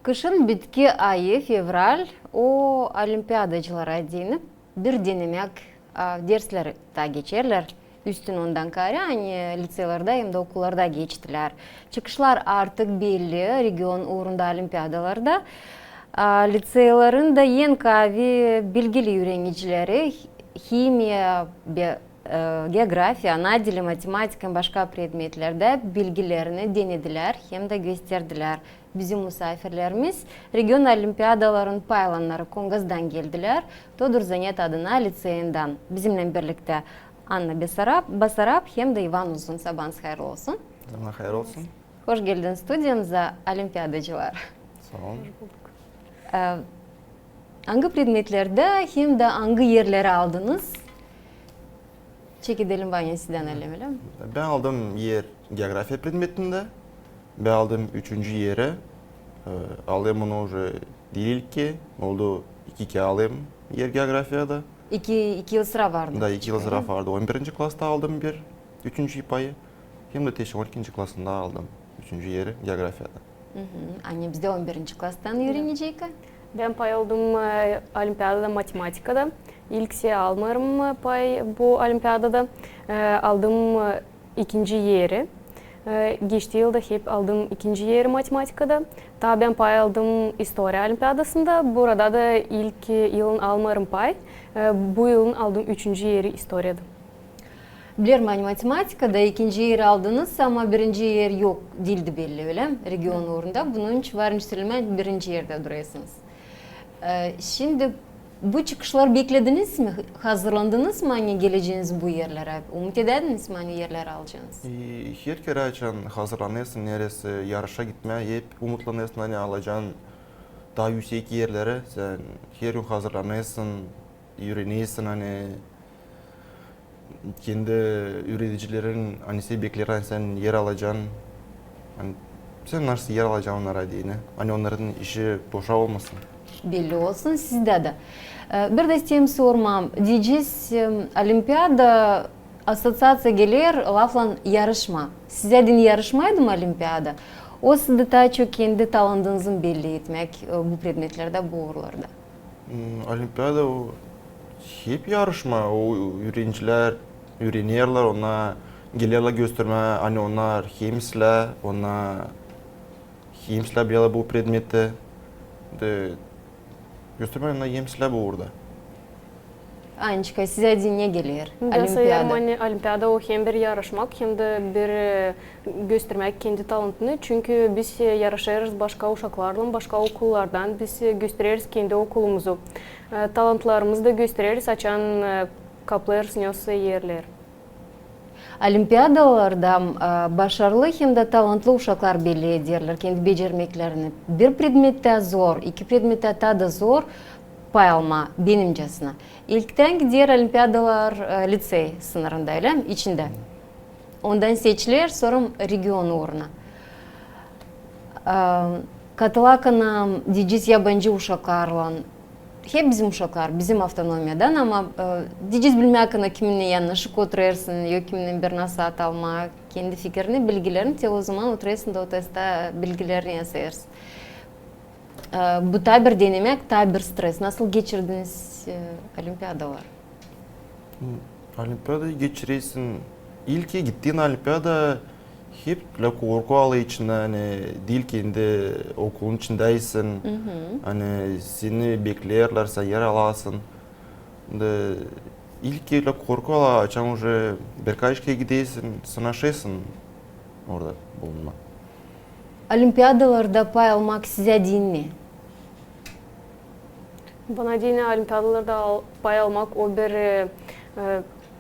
Kışın bitki ayı fevral o olimpiyadacılara denip bir denemek dersler de geçerler. Üstün ondan kare hani liselerde hem de okullarda geçtiler. Çıkışlar artık belli region uğrunda olimpiyadalarda. Liselerin de en kavi bilgili öğrencileri kimya, geografiya, ana dili, matematika başka predmetlerde bilgilerini denediler hem de gösterdiler. Bizim misafirlerimiz region olimpiyadaların paylanları Kongaz'dan geldiler. Todur Zanyet adına liseyinden bizimle birlikte Anna Basarab hem de Ivan Uzun. Sabahınız hayırlı olsun. Sabahınız hayırlı olsun. Hoş geldin stüdyomuza olimpiyadacılar. Sağ olun. Hangi predmetlerde hem de hangi yerleri aldınız? Çek edelim ben sizden elemelim. Ben aldım yer geografiya predmetinde. Ben aldım 3. yeri. Aldım onu değil ki. Oldu 2 aldım yer geografiyada. 2 yıl sıra vardı. Da 2 yıl sıra vardı. 11. klasta aldım bir 3. payı. Hem de teşhir 12. klasında aldım 3. yeri geografiyada. Anne bizde 11. klastan öğrenecek. Ben pay aldım olimpiyadada matematikada. İlk almarım pay bu olimpiyadada. Aldım 2. yeri. Geçtiği yılda hep aldım 2. yeri matematikada. Daha ben pay aldım İstoria olimpiyadasında. Burada da ilk yılın almarım pay. Bu yılın aldım 3. yeri İstoria'da. Bilirim matematikada 2. yer aldınız ama 1. yer yok dildi belli öyle mi? Region uğrunda. Bunun için varmıştırılma 1. yerde duruyorsunuz. Şimdi bu çıkışlar beklediniz mi? Hazırlandınız mı hani geleceğiniz bu yerlere? Umut ederdiniz mi hani yerler alacaksınız? Her kere açan hazırlanıyorsun neresi yarışa gitmeye hep umutlanıyorsun hani alacağın daha yüksek yerlere. Sen her gün hazırlanıyorsun, öğreniyorsun hani kendi üreticilerin hani size bekleyen sen yer alacaksın. Hani sen nasıl yer alacaksın onlara diyene. Hani onların işi boşa olmasın. Belli olsun sizde de. Bir de isteyeyim sormam. Diyeceğiz olimpiyada asosiasya gelir lafla yarışma. Size din yarışmaydı mı olimpiyada? O sizde daha çok kendi talantınızı belli etmek bu predmetlerde, bu uğurlarda. Olimpiyada o hep yarışma. O öğrenciler öğreniyorlar ona gelirler gösterme hani onlar hemsler ona hemsler bile bu predmette de göstermeyenler hemsler bu orada. Ançka size din ne gelir? Ben sayarım hani olimpiyada o hem bir yarışmak hem de bir göstermek kendi talentini. Çünkü biz yarışırız başka uşaklarla, başka okullardan. Biz gösteririz kendi okulumuzu. Talantlarımızı da gösteririz, açan kaplarız neyse yerler. Olimpiyadalarda başarılı hem de talantlı uşaklar belli ederler kendi becermeklerini. Bir predmette zor, 2 predmette daha da zor pay alma benimcesine. İlkten gider olimpiyadalar lisey sınırında öyle mi? İçinde. Ondan seçilir sonra region uğruna. Katılakana diyeceğiz yabancı uşaklarla hep bizim uşaklar, bizim avtonomiyadan ama diyeceğiz bilmeyakına kiminle yanlışık oturuyorsun, yok kiminle bir nasihat alma, kendi fikrini, bilgilerini, te o zaman oturuyorsun da o testte bilgilerini yazarsın. Bu da bir denemek, da bir stres. Nasıl geçirdiniz olimpiyadalar? Olimpiyadayı geçiriyorsun. İlk gittiğin olimpiyada hep korku alı içinde hani değil kendi okulun içindeysin. Hani seni beklerler, sen yer alasın. İlk korku alı açan уже birkaç kere gidiyorsun, sınaşıyorsun orada bulunma. Olimpiyadalarda pay almak size din ne? Bana dine olimpiyadalarda pay almak o bir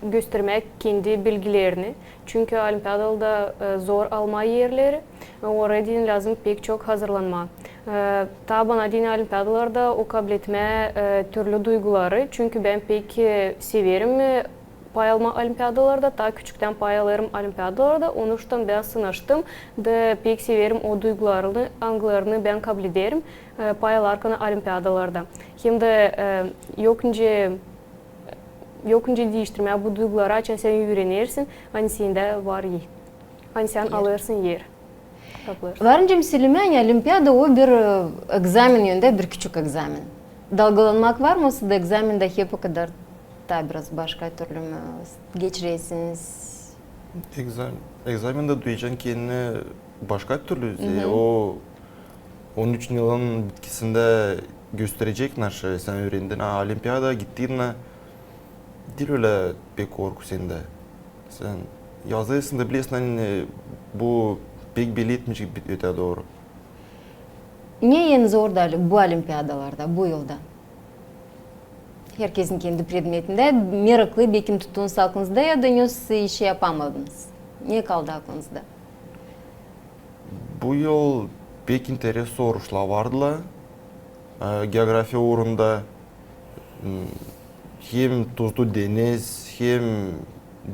göstermek kendi bilgilerini. Çünkü olimpiyadalarda zor alma yerleri. Oraya din lazım pek çok hazırlanma. Tabi bana dine olimpiyadalarda o kabul etme türlü duyguları. Çünkü ben pek severim pay alma olimpiyadalarda. Daha küçükten pay alırım olimpiyadalarda. Onun için ben sınıştım. Da pek severim o duygularını, anılarını ben kabul ederim. Pay alarken olimpiyadalarda. Hem de yokunca değiştirmeye bu duyguları açan sen öğrenirsin. Hani sende var hani sen alırsın yer. Yapılır. Varınca mesela olimpiyada o bir egzamin yönünde bir küçük egzamin. Dalgalanmak var mı o sırada egzaminde hep o kadar da biraz başka türlü mü geçiresiniz? Egzaminde duyacaksın kendini başka türlü. O 13 yılın bitkisinde gösterecek nasıl sen öğrendin. Olimpiyada gittiğinde değil öyle pek korku sende. Sen yazıyorsun da biliyorsun hani bu pek belli etmeyecek öte doğru. Ne en zor da bu olimpiyadalarda, bu yılda? Herkesin kendi predmetinde meraklı bekim tuttuğunuz aklınızda ya da nasıl işi yapamadınız? Ne kaldı aklınızda? Bu yıl pek interes soruşlar vardılar. Geografiya uğrunda hem tuzlu deniz hem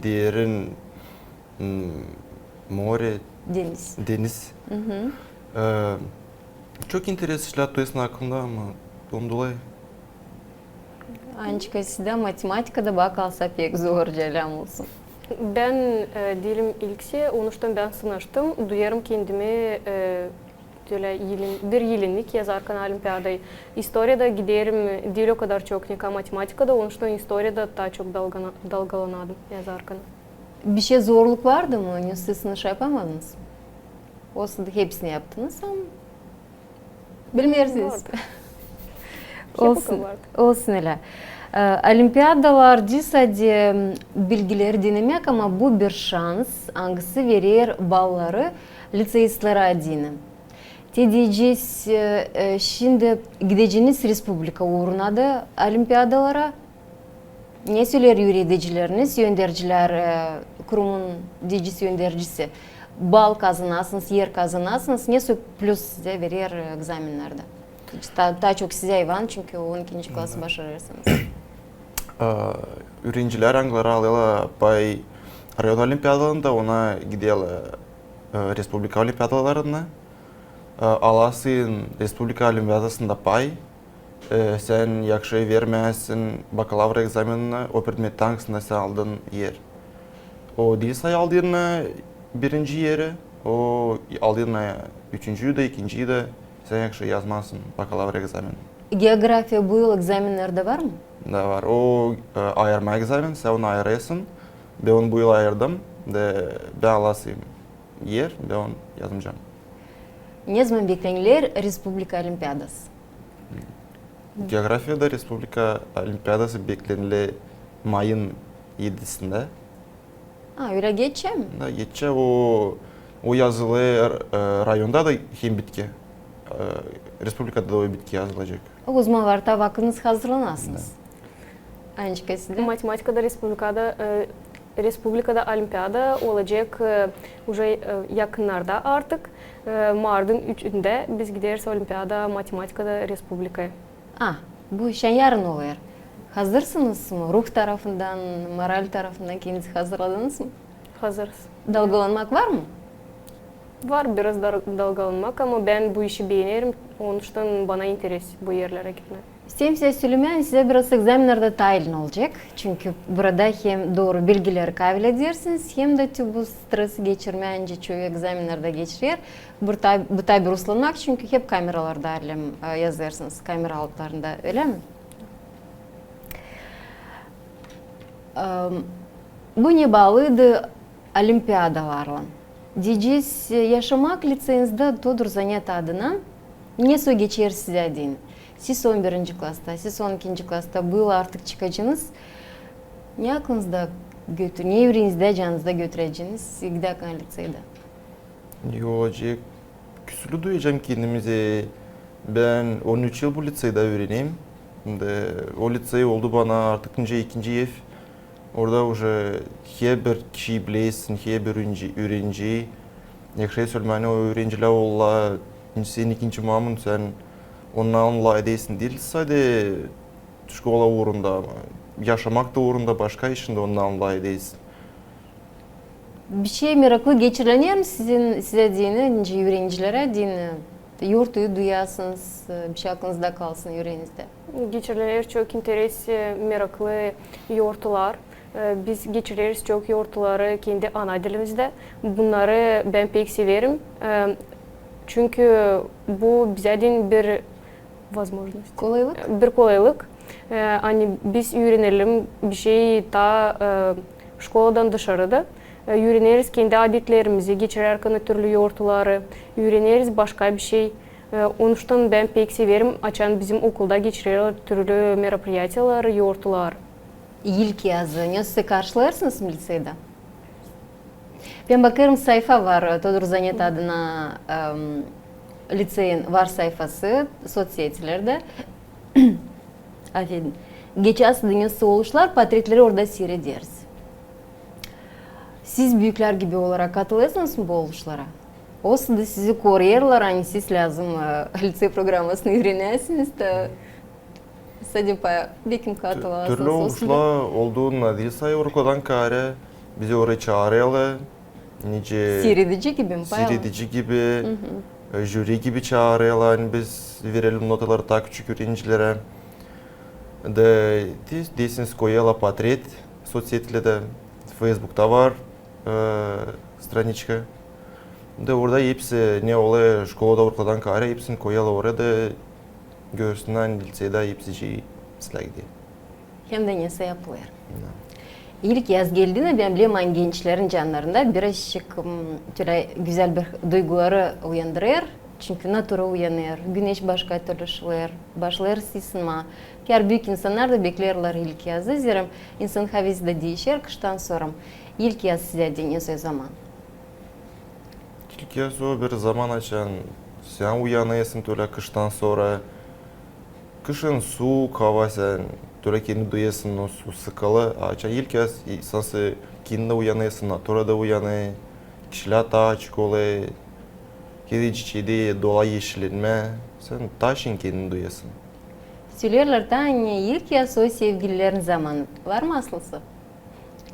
derin more, deniz. Çok interes işler tutuyorsun aklımda ama ondan dolayı. Ançika sizde matematikada bakalsa pek zor celem olsun. Ben diyelim ilkse 13'ten ben sınıştım. Duyarım kendimi bir yıllık yazarken olimpiyadayı. İstoryada giderim değil o kadar çok ne matematikada 13'ten istoryada daha çok dalgalanadım yazarken. Bir şey zorluk vardı mı? Nasıl sınıf yapamadınız? O sırada hepsini yaptınız ama bilmiyorsunuz. Olsun öyle. Olimpiyadalar sadece bilgileri dinlemek ama bu bir şans. Hangisi verir balları liseyistlara adına. Diyeceğiz, şimdi gideceğiniz Respublika uğruna da olimpiyadalara ne söyler yöneticileriniz, yöndericiler, kurumun diyeceğiz yöndericisi? Bal kazanasınız, yer kazanasınız, ne plus size verir egzaminlerde? Daha çok size hayvan çünkü 12. klası başarırsınız. Öğrenciler anglara alıyorlar pay rayon olimpiyadalarında ona gidiyorlar Respublika olimpiyadalarına. Alasın Respublika olimpiyadasında pay. Sen yakşı vermezsin bakalavra egzaminine o predmet tankısında sen aldın yer. O dil sayı aldığında birinci yeri, o aldığında üçüncüyü de ikinciyi de sen yakşı yazmazsın bakalavra egzaminine. Geografiya bu yıl egzaminlerde var mı? Da var. O ayırma egzamin, sen onu ayırıyorsun. Ben onu bu yıl ayırdım. Ben alasıyım yer, ben onu yazmayacağım. Ne zaman beklenirler Respublika Olimpiyadası? Geografyada Respublika Olimpiyadası beklenilir Mayın 7'sinde. Öyle geçeceğim mi? Da geçe o yazılı rayonda da hem bitki. Respublikada da o bitki yazılacak. O zaman var da vaktiniz hazırlanasınız. Ançika sizde? Matematikada Respublikada olimpiyada olacak уже yakınlarda artık. Mart'ın 3'ünde biz gideriz olimpiyada matematikada Respublika'ya. Bu işe yarın oluyor. Hazırsınız mı? Ruh tarafından, moral tarafından kendinizi hazırladınız mı? Hazırız. Dalgalanmak var mı? Var biraz dalgalanmak ama ben bu işi beğenirim. Onun için bana interes bu yerlere gitmek. İsteyim size söylemeyin, size biraz egzaminlerde tayin olacak. Çünkü burada hem doğru bilgileri kabul edersiniz hem de bu stresi geçirmeyince çoğu egzaminlerde geçirir. Bu tabi uslanmak çünkü hep kameralarda yazarsınız, kamera altlarında, öyle mi? Bu ne bağlıydı olimpiyadalarla? Diyeceğiz, yaşamak liseyinizde todur zannet adına ne su geçer size adına? Siz 11. klasta, siz 12. klasta bu yıl artık çıkacaksınız. Ne aklınızda götür, ne yüreğinizde, canınızda götüreceğiniz giderken liseyde? Yok, küsülü duyacağım kendimize. Ben 13 yıl bu liseyde öğreneyim. O lisey oldu bana artık ikinci ev. Orada her bir kişiyi bilirsin, her bir öğrenci. Yakşı söylemeni o öğrenciler ola, senin ikinci mamın sen onunla edesin değil. Sadece şkola uğrunda, yaşamak da uğrunda başka işinde onunla edesin. Bir şey meraklı geçirilir mi size dini, öğrencilere dini? Yurtuyu duyasınız, bir şey aklınızda kalsın yüreğinizde. Geçirilir çok interes, meraklı yurtlar. Biz geçiririz çok yurtları kendi ana dilimizde. Bunları ben pek severim. Çünkü bu bize bir возможность. Kolaylık. Bir kolaylık. Hani biz öğrenelim bir şeyi ta şkoladan dışarıda. Öğreniriz kendi adetlerimizi, geçirerken türlü yortuları, öğreniriz başka bir şey. Onuştan ben pek severim açan bizim okulda geçiriyorlar türlü merapриятиялар, yortular. İlk yazı nasıl karşılarsınız mı lisede? Ben bakarım sayfa var Тодор Занят adına liseyin var sayfası sosyetelerde. Affedin. Geçen nasıl oluşlar portretleri orada seyrederiz. Siz büyükler gibi olarak katılıyorsunuz mu bu oluşlara? O sırada sizi koruyorlar, hani siz lazım lise programmasını öğrenirsiniz de sadece bir kim katılıyorsunuz. Türlü oluşlar olduğuna değil sayı kare bizi oraya çağırıyorlar. Nice Seyredici gibi mi? seyredici gibi, jüri gibi çağırıyorlar. Yani biz verelim notaları ta küçük öğrencilere. Desiniz koyuyorlar portret sosyetede, Facebook'ta var страничка. Orada hepsi ne oluyor şkolada ortadan kare hepsini koyuyorlar oraya da görsünler lisede hepsi şey sizlerdi. Hem de neyse yapılır. İlk yaz geldiğinde ben bileyim gençlerin canlarında birazcık güzel bir duyguları uyandırır. Çünkü natura uyanır, güneş başka türlü şılır, başlar ısınma. Diğer büyük insanlar da beklerler ilk yazı. Zira insan havası da değişir kıştan sonra. İlk yaz size deniyorsa zaman. İlk yaz o bir zaman açan, sen uyanıyorsun böyle kıştan sonra. Kışın soğuk hava sen, böyle kendi duyuyorsun o su sıkalı. Açan ilk yaz insansı kendi uyanıyorsun, natura da uyanıyor. Kişiler daha açık oluyor. Kedi çiçeği doğa yeşillenme. Sen taşın kendini duyuyorsun. Söylerler da hani ilk yaz o sevgililerin zamanı. Var mı aslısı?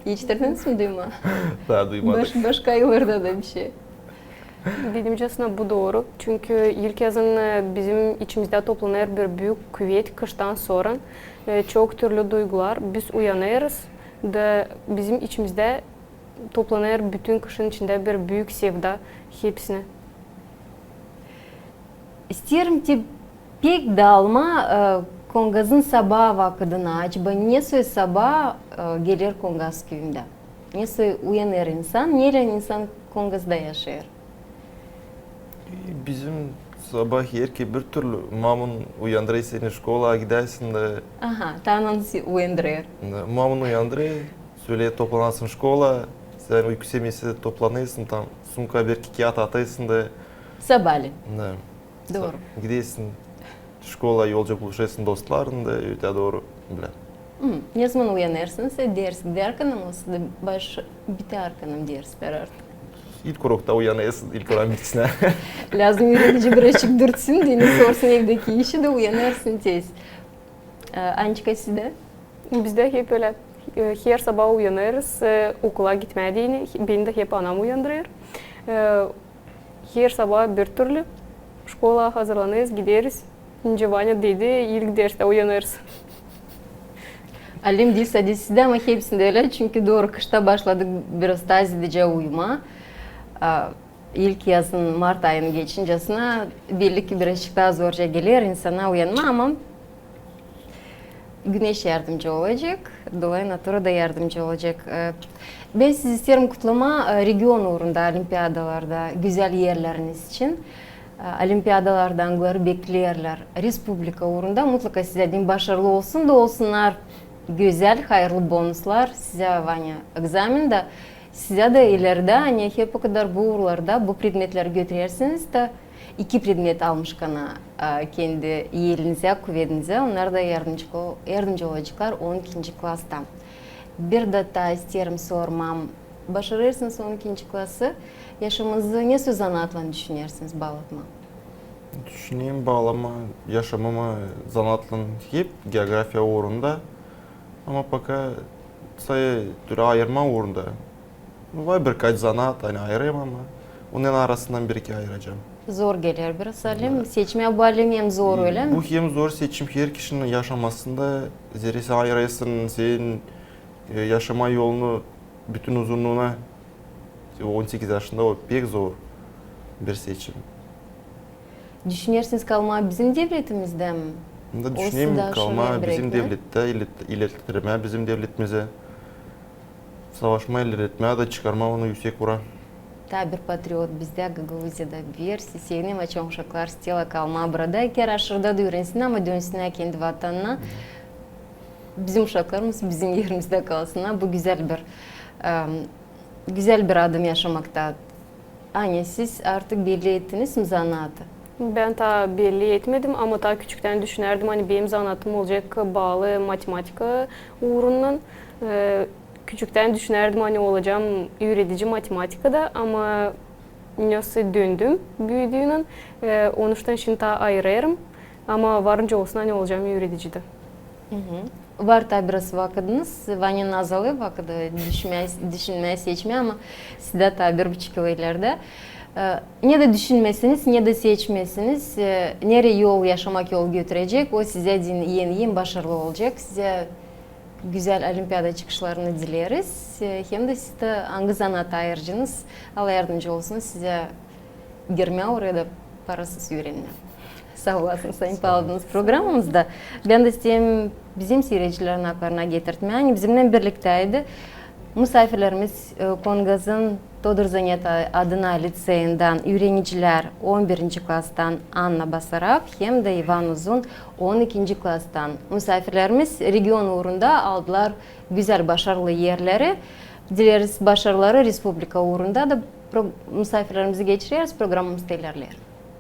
Hiç dediniz mi duyma? Daha duymadık. Başka yıllarda da bir şey. Benimcesine bu doğru. Çünkü ilk yazın bizim içimizde toplanır bir büyük küvet kıştan sonra çok türlü duygular. Biz uyanırız da bizim içimizde toplanır bütün kışın içinde bir büyük sevda hepsine. İsterim ki pek dağılma Kongaz'ın sabah vakitini acaba nasıl sabah gelir Kongaz köyünde? Nasıl uyanır insan? Neyle insan Kongaz'da yaşar? Bizim sabah yerki bir türlü mamun uyandırıyor seni şkola gidersin de. Aha, tanrı uyandırır. Mamun uyandırıyor, söyle toplanasın şkola. Sen uyku semiyesi toplanıyorsun tam sumka bir kağıt ataysın da. Sabahleyin. Da. Doğru. Gidiyorsun şkola yolcu buluşuyorsun dostların da öte doğru bile. Ne zaman uyanırsınız? Ders giderken olsa da baş biterken ders verir. İlk orukta uyanıyorsun, ilk oran bitsin. Lazım öğretici birazcık dürtsün, deni sorsun evdeki işi de uyanırsın tez. Ançka sizde? Bizde hep öyle her sabah uyanırız, okula gitmediğini beni de hep anam uyandırır. Her sabah bir türlü şkola hazırlanırız, gideriz. Vanya dedi, ilk derste uyanırız. Alim değil sadece sizde ama hepsinde öyle çünkü doğru kışta başladık biraz tazeyici uyuma. İlk yazın Mart ayını geçincesine belli ki birazcık daha zorca gelir insana uyanma ama güneş yardımcı olacak, dolayı natura da yardımcı olacak. Ben sizi isterim kutlama region uğrunda olimpiyadalarda güzel yerleriniz için. Olimpiyadalardan göre beklerler. Respublika uğrunda mutlaka size başarılı olsun da olsunlar. Güzel, hayırlı bonuslar size Vanya egzaminde. Size de ileride hani hep o kadar bu uğurlarda bu predmetleri götürürsünüz de 2 predmet almışkana kendi yerinize, kuvvetinize onlar da yardımcı olacaklar 12. klasta. Bir de daha isterim sormam. Başarırsınız 12. klası. Yaşamınızı ne söz anlatlarını düşünüyorsunuz bağlatma? Düşüneyim bağlama, yaşamama zanatlın hep geografiya uğrunda. Ama paka sayı türü ayırma uğrunda. Var birkaç zanat hani ayırayım ama onun arasından bir iki ayıracağım. Zor gelir biraz Alim. Seçmeye bu Alim hem zor öyle mi? Bu hem zor seçim her kişinin yaşamasında zerresi ayırıyorsun senin yaşama yolunu bütün uzunluğuna 18 yaşında o pek zor bir seçim. Düşünürsünüz kalma bizim devletimizde mi? Da O düşüneyim size kalma aşırı bizim embrek mi? devlette iletirme bizim devletimize. Savaşma ilerletmeye da çıkarma onu yüksek vura. Ta bir patriot bizde Грузияда versi sevnim açan uşaklar stila kalma burada kere aşırıda da öğrensin ama dönsün kendi vatanına. Bizim uşaklarımız bizim yerimizde kalsın. Bu güzel bir adım yaşamakta. Anne siz artık belli ettiniz mi zanaatı? Ben ta belli etmedim ama ta küçükten düşünerdim hani benim zanatım olacak bağlı matematika uğrundan. Küçükten düşünerdim hani olacağım öğretici matematikada ama nasıl döndüm büyüdüğünün 13'ten şimdi ta ayırırım ama varınca olsun hani olacağım öğreticide. Var tabi biraz vakitiniz, Van'ın azalı vakıdı düşünmeye seçmeye ama sizde tabi 1,5 yıl ileride. Ne de düşünmesiniz, ne de seçmesiniz, nereye yol götürecek, o size yeni başarılı olacak. Size güzel olimpiyada çıkışlarını dileriz. Hem de siz de hangi zanata ayırıcınız, Allah yardımcı olsun size girmeye oraya da parasız öğrenme. Sağ olasın Sayın Paladınız programımızda. Ben de isteyeyim bizim seyircilerin haklarına getirtmeye. Yani bizimle birlikteydi. Misafirlerimiz Kongaz'ın Todur Zanyata adına liseyinden öğrenciler 11. klastan Anna Basarab hem de Ivan Uzun 12. klastan misafirlerimiz region uğrunda aldılar güzel başarılı yerleri. Dileriz başarıları Respublika uğrunda da misafirlerimizi geçiriyoruz programımızda ilerler.